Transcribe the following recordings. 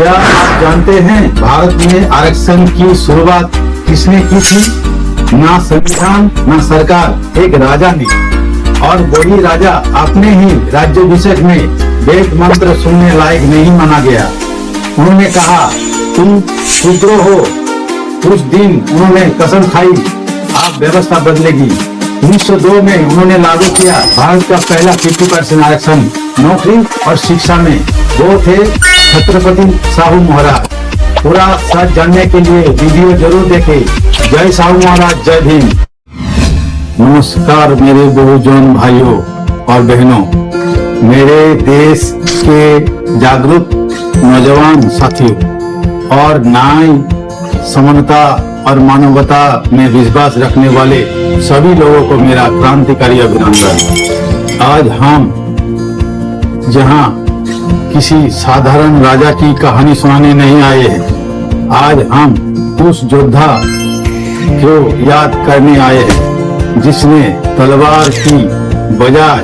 क्या आप जानते हैं भारत में आरक्षण की शुरुआत किसने की थी? ना संविधान ना सरकार, एक राजा ने। और वही राजा अपने ही राज्याभिषेक में वेद मंत्र सुनने लायक नहीं माना गया। उन्होंने कहा, तुम शूद्र हो। उस दिन उन्होंने कसम खाई, आप व्यवस्था बदलेगी। 1902 में उन्होंने लागू किया भारत का पहला 50% आरक्षण नौकरी और शिक्षा में। वो थे छत्रपति साहू महाराज। पूरा सच जानने के लिए वीडियो जरूर देखें। जय साहू महाराज, जय भीम। नमस्कार मेरे बहुजन भाइयों और बहनों, मेरे देश के जागरूक नौजवान साथियों और न्याय, समानता और मानवता में विश्वास रखने वाले सभी लोगों को मेरा क्रांतिकारी अभिनंदन। आज हम जहां किसी साधारण राजा की कहानी सुनाने नहीं आए हैं, आज हम उस योद्धा को याद करने आए हैं जिसने तलवार की बजाय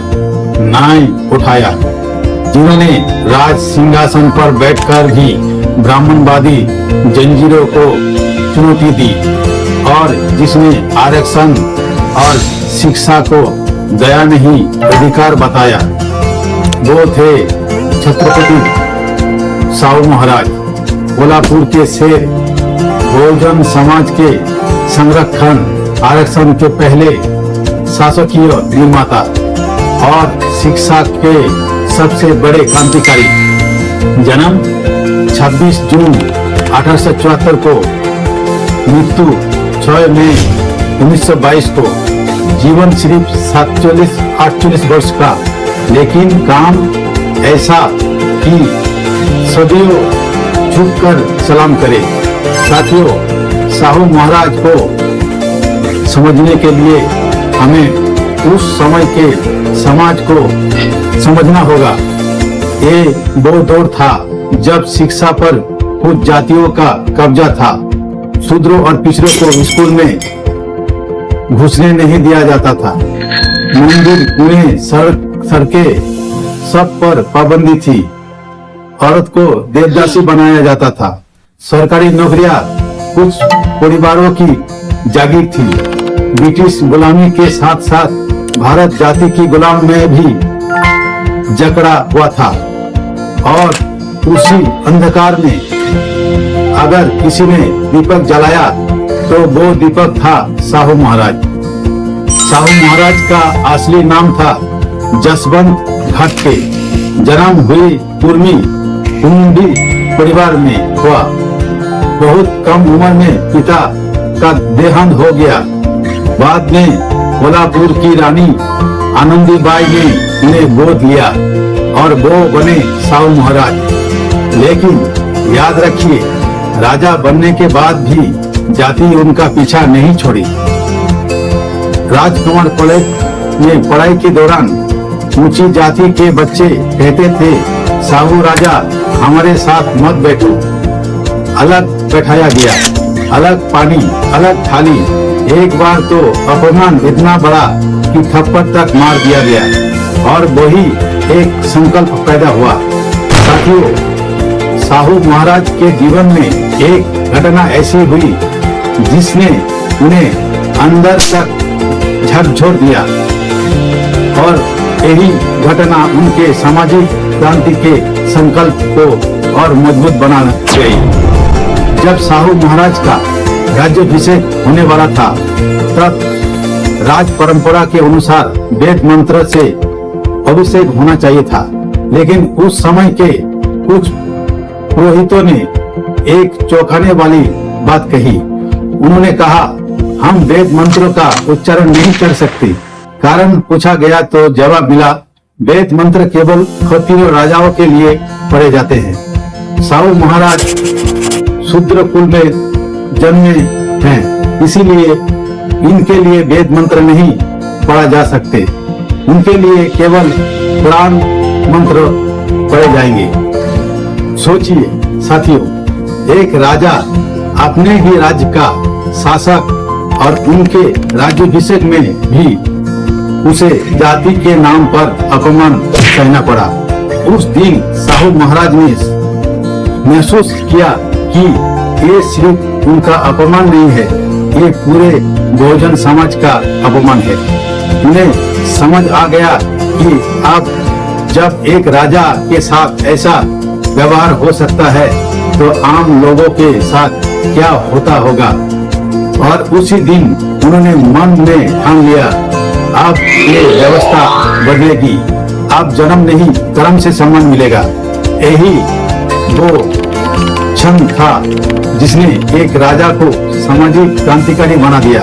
न्याय उठाया, जिन्होंने राज सिंहासन पर बैठकर भी ब्राह्मणवादी जंजीरों को चुनौती दी और जिसने आरक्षण और शिक्षा को दया नहीं अधिकार बताया। वो थे छत्रपति साहू महाराज, कोल्हापुर के शेर, बहुजन समाज के संरक्षण, आरक्षण के पहले शासकीय निर्माता और शिक्षा के सबसे बड़े क्रांतिकारी। जन्म 26 जून 1874 को, मृत्यु 6 मई 1922 को। जीवन सिर्फ 47-48 वर्ष का, लेकिन काम ऐसा कि सदियों झुककर सलाम करे। साथियों, साहू महाराज को समझने के लिए हमें उस समय के समाज को समझना होगा। ये वो दौर था जब शिक्षा पर कुछ जातियों का कब्जा था। शूद्रों और पिछड़ों को स्कूल में घुसने नहीं दिया जाता था। मंदिर, कुएं, सड़कें, सब पर पाबंदी थी। औरत को देवदासी बनाया जाता था। सरकारी नौकरियां कुछ परिवारों की जागीर थी। ब्रिटिश गुलामी के साथ साथ भारत जाति की गुलाम में भी जकड़ा हुआ था। और उसी अंधकार में अगर किसी ने दीपक जलाया तो वो दीपक था साहू महाराज। साहू महाराज का असली नाम था जसवंत घाटके। जन्म हुई कुर्मी कुंडी परिवार में हुआ। बहुत कम उम्र में पिता का देहांत हो गया। बाद में कोल्हापुर की रानी आनंदीबाई ने उन्हें गोद लिया और वो बने साहू महाराज। लेकिन याद रखिए, राजा बनने के बाद भी जाति उनका पीछा नहीं छोड़ी। राजकुमार कॉलेज में पढ़ाई के दौरान ऊंची जाति के बच्चे कहते थे, साहू राजा हमारे साथ मत बैठो। अलग बैठाया गया, अलग पानी, अलग थाली। एक बार तो अपमान इतना बड़ा कि थप्पड़ तक मार दिया गया और वही एक संकल्प पैदा हुआ। साथियों, साहू महाराज के जीवन में एक घटना ऐसी हुई जिसने उन्हें अंदर तक झकझोर दिया और यही घटना उनके सामाजिक क्रांति के संकल्प को और मजबूत बना गई। जब साहू महाराज का राज्याभिषेक होने वाला था, तब राज परंपरा के अनुसार वेद मंत्र से अभिषेक होना चाहिए था। लेकिन उस समय के कुछ पुरोहितों ने एक चौंकाने वाली बात कही। उन्होंने कहा, हम वेद मंत्रों का उच्चारण नहीं कर सकते। कारण पूछा गया तो जवाब मिला, वेद मंत्र केवल क्षत्रिय राजाओं के लिए पढ़े जाते हैं। साहू महाराज शूद्र कुल में जन्मे हैं, इसीलिए इनके लिए वेद मंत्र नहीं पढ़ा जा सकते। उनके लिए केवल पुराण मंत्र पढ़े जाएंगे। सोचिए साथियों, एक राजा अपने ही राज्य का शासक और उनके राज्याभिषेक में भी उसे जाति के नाम पर अपमान सहना पड़ा। उस दिन साहू महाराज ने महसूस किया कि ये सिर्फ उनका अपमान नहीं है, ये पूरे बहुजन समाज का अपमान है। उन्हें समझ आ गया कि अब जब एक राजा के साथ ऐसा व्यवहार हो सकता है तो आम लोगों के साथ क्या होता होगा। और उसी दिन उन्होंने मन में ठान लिया, अब ये व्यवस्था बदलेगी, अब जन्म नहीं कर्म से सम्मान मिलेगा। यही वो क्षण था जिसने एक राजा को सामाजिक क्रांतिकारी बना दिया।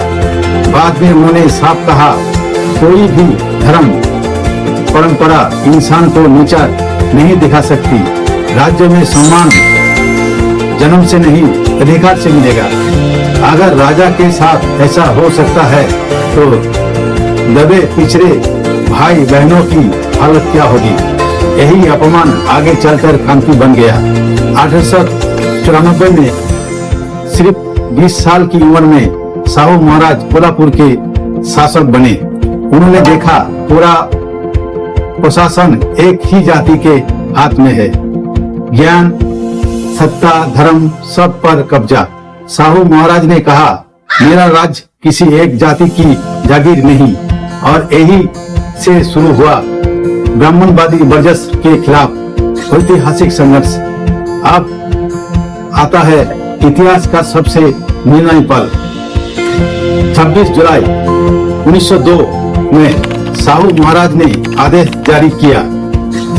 बाद में उन्होंने साफ कहा, कोई भी धर्म परंपरा इंसान को नीचा नहीं दिखा सकती। राज्य में सम्मान जन्म से नहीं अधिकार से मिलेगा। अगर राजा के साथ ऐसा हो सकता है तो दबे पिछड़े भाई बहनों की हालत क्या होगी। यही अपमान आगे चलकर क्रांति बन गया। 1894 में सिर्फ 20 साल की उम्र में साहू महाराज कोल्हापुर के शासक बने। उन्होंने देखा पूरा प्रशासन एक ही जाति के हाथ में है, ज्ञान सत्ता धर्म सब पर कब्जा। साहू महाराज ने कहा, मेरा राज्य किसी एक जाति की जागीर नहीं। और यही से शुरू हुआ ब्राह्मणवादी वर्चस्व के खिलाफ ऐतिहासिक संघर्ष। अब आता है इतिहास का सबसे निर्णायक पल। 26 जुलाई 1902 में साहू महाराज ने आदेश जारी किया,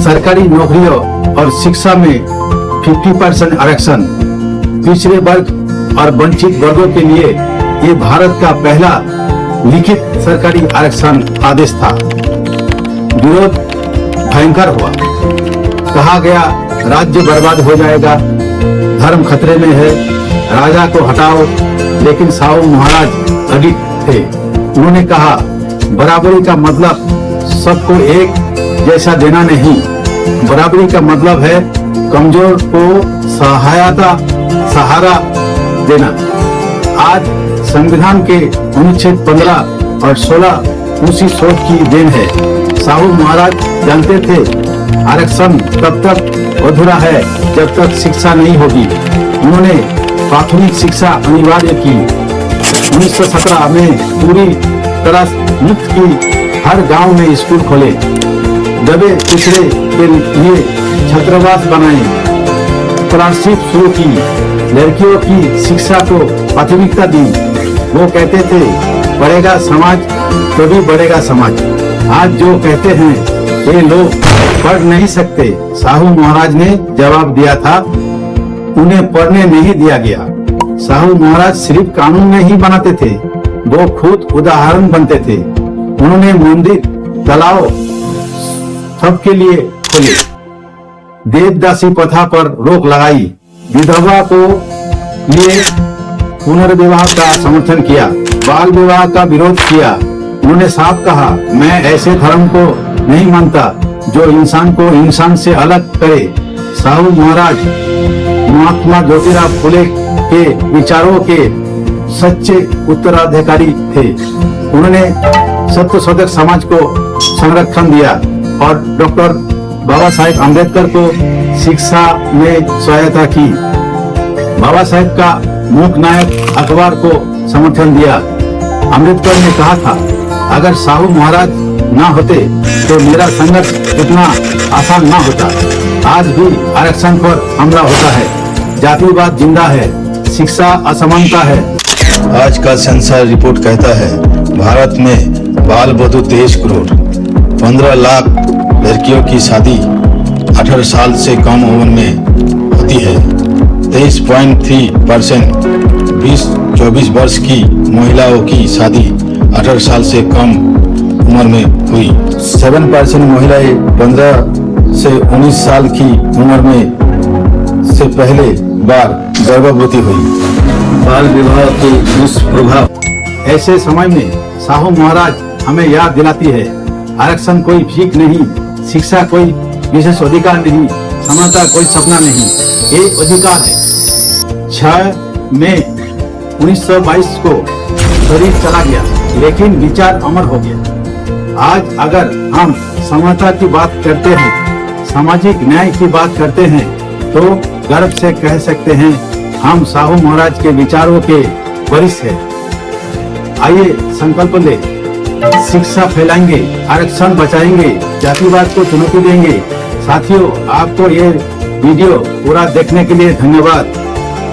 सरकारी नौकरियों और शिक्षा में 50% आरक्षण। पिछड़े वर्ग और वंचित वर्गों के लिए ये भारत का पहला लिखित सरकारी आरक्षण आदेश था। विरोध भयंकर हुआ। कहा गया राज्य बर्बाद हो जाएगा, धर्म खतरे में है, राजा को हटाओ। लेकिन साहू महाराज अडिग थे। उन्होंने कहा, बराबरी का मतलब सबको एक जैसा देना नहीं, बराबरी का मतलब है कमजोर को सहारा देना। आज संविधान के अनुच्छेद 15 और 16 उसी सोच की देन है। साहू महाराज जानते थे आरक्षण तब तक अधूरा है जब तक शिक्षा नहीं होगी। उन्होंने प्राथमिक शिक्षा अनिवार्य की। 1917 में पूरी तरह मुफ्त की हर गांव में स्कूल खोले, दबे पिछड़े के लिए छात्रावास बनाए, स्कॉलरशिप शुरू की, लड़कियों की शिक्षा को प्राथमिकता दी। वो कहते थे बढ़ेगा समाज तभी बढ़ेगा समाज। आज जो कहते हैं ये लोग पढ़ नहीं सकते, साहू महाराज ने जवाब दिया था, उन्हें पढ़ने नहीं दिया गया। साहू महाराज सिर्फ कानून नहीं बनाते थे, वो खुद उदाहरण बनते थे। उन्होंने मंदिर तालाब सबके लिए खोले, देवदासी प्रथा पर रोक लगाई, विधवा को लिए पुनर्विवाह का समर्थन किया, बाल विवाह का विरोध किया। उन्होंने साफ कहा, मैं ऐसे धर्म को नहीं मानता जो इंसान को इंसान से अलग करे। साहू महाराज महात्मा ज्योतिराव फुले के विचारों के सच्चे उत्तराधिकारी थे। उन्होंने सत्यशोधक समाज को संरक्षण दिया और डॉक्टर बाबा साहेब अम्बेडकर को शिक्षा में सहायता की। बाबा साहेब का मूक नायक अखबार को समर्थन दिया। अम्बेडकर ने कहा था, अगर साहू महाराज ना होते तो मेरा संघर्ष इतना आसान ना होता। आज भी आरक्षण पर हमला होता है, जातिवाद जिंदा है, शिक्षा असमानता है। आज का सेंसर रिपोर्ट कहता है भारत में बाल बधू 23 करोड़, 15 लाख लड़कियों की शादी 18 साल से कम उम्र में होती है। 23.3% 20-24 वर्ष की महिलाओं की शादी 18 साल से कम उम्र में हुई। 7% महिलाएं 15 से 19 साल की उम्र में से पहले बार गर्भवती हुई। बाल विवाह के दुष्प्रभाव। ऐसे समय में साहू महाराज हमें याद दिलाती है, आरक्षण कोई भीख नहीं, शिक्षा कोई विशेष अधिकार नहीं, समानता कोई सपना नहीं, ये अधिकार है। 6 मई 1922 को शरीर चला गया, लेकिन विचार अमर हो गया। आज अगर हम समानता की बात करते हैं, सामाजिक न्याय की बात करते हैं, तो गर्व से कह सकते हैं हम साहू महाराज के विचारों के वरिष्ठ हैं। आइए संकल्प ले, शिक्षा फैलाएंगे, आरक्षण बचाएंगे, जातिवाद को चुनौती देंगे। साथियों, आपको ये वीडियो पूरा देखने के लिए धन्यवाद।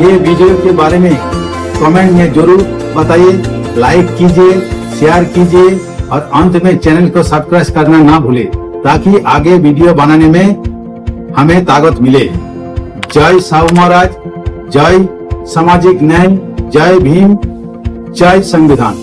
ये वीडियो के बारे में कमेंट में जरूर बताइए, लाइक कीजिए, शेयर कीजिए और अंत में चैनल को सब्सक्राइब करना ना भूले ताकि आगे वीडियो बनाने में हमें ताकत मिले। जय साहू महाराज, जय सामाजिक न्याय, जय भीम, जय संविधान।